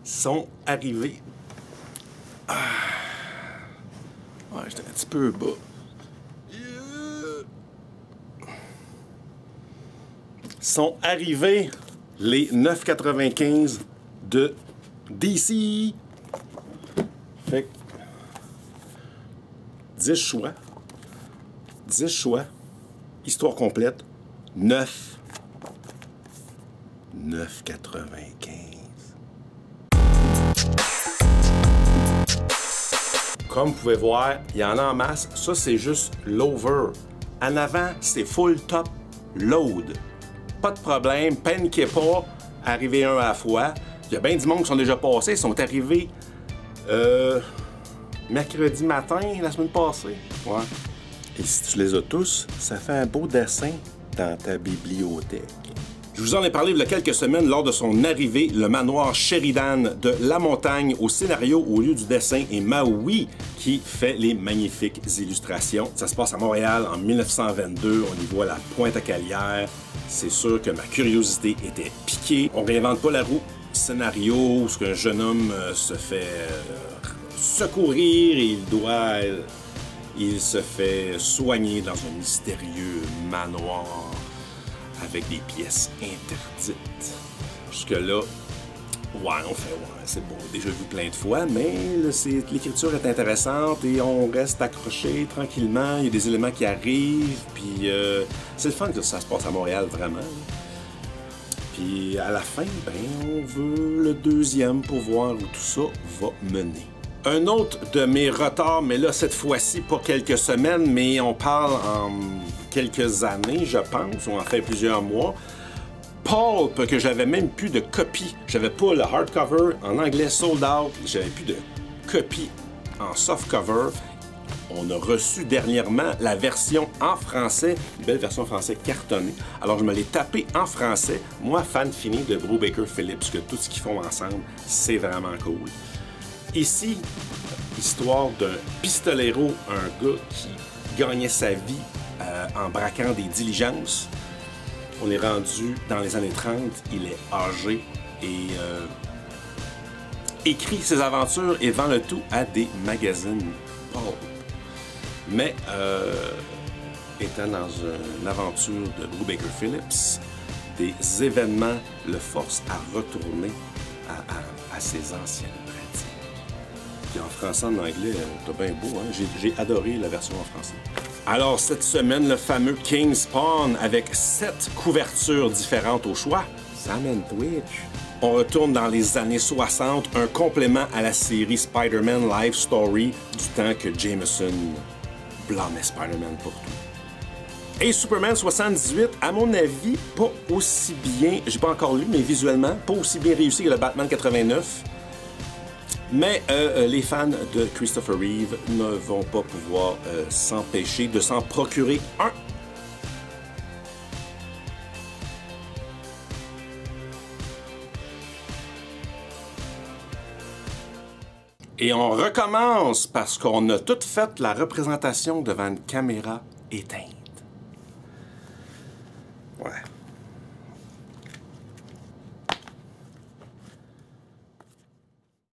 sont arrivés. Ah. Ouais, j'étais un petit peu bas. Sont arrivés les 9,95 de DC. Fait que 10 choix. 10 choix. Histoire complète. 9,95. Comme vous pouvez voir, il y en a en masse. Ça, c'est juste l'over. En avant, c'est full top load. Pas de problème, paniquez pas, arrivez un à la fois. Il y a bien du monde qui sont déjà passés, ils sont arrivés mercredi matin, la semaine passée. Ouais. Et si tu les as tous, ça fait un beau dessin dans ta bibliothèque. Je vous en ai parlé il y a quelques semaines lors de son arrivée, le manoir Sheridan de La Montagne au scénario au lieu du dessin et Maui qui fait les magnifiques illustrations. Ça se passe à Montréal en 1922, on y voit la Pointe-à-Calière. C'est sûr que ma curiosité était piquée. On réinvente pas la roue. Scénario où un jeune homme se fait secourir et il se fait soigner dans un mystérieux manoir avec des pièces interdites. Jusque-là, ouais, c'est beau, déjà vu plein de fois, mais l'écriture est intéressante et on reste accroché tranquillement. Il y a des éléments qui arrivent, puis c'est le fun que ça se passe à Montréal, vraiment. Puis à la fin, ben, on veut le deuxième pour voir où tout ça va mener. Un autre de mes retards, mais là, cette fois-ci, pas quelques semaines, mais on parle en quelques années, je pense, ou en fait plusieurs mois. Pulp, que j'avais même plus de copie. J'avais pas le hardcover en anglais sold out. J'avais plus de copie en softcover. On a reçu dernièrement la version en français, une belle version en français cartonnée. Alors je me l'ai tapé en français. Moi, fan fini de Brubaker Phillips, que tout ce qu'ils font ensemble, c'est vraiment cool. Ici, histoire d'un pistolero, un gars qui gagnait sa vie en braquant des diligences. On est rendu dans les années 30, il est âgé et écrit ses aventures et vend le tout à des magazines pulp. Mais étant dans une aventure de Brubaker Phillips, des événements le forcent à retourner à ses anciennes pratiques. Puis en français, en anglais, t'as bien beau, hein? J'ai adoré la version en français. Alors, cette semaine, le fameux King Spawn avec 7 couvertures différentes au choix. Sam and Twitch. On retourne dans les années 60, un complément à la série Spider-Man Life Story du temps que Jameson blâmait Spider-Man pour tout. Et Superman 78, à mon avis, pas aussi bien, j'ai pas encore lu, mais visuellement, pas aussi bien réussi que le Batman 89. Mais les fans de Christopher Reeve ne vont pas pouvoir s'empêcher de s'en procurer un. Et on recommence parce qu'on a tout fait la représentation devant une caméra éteinte. Ouais.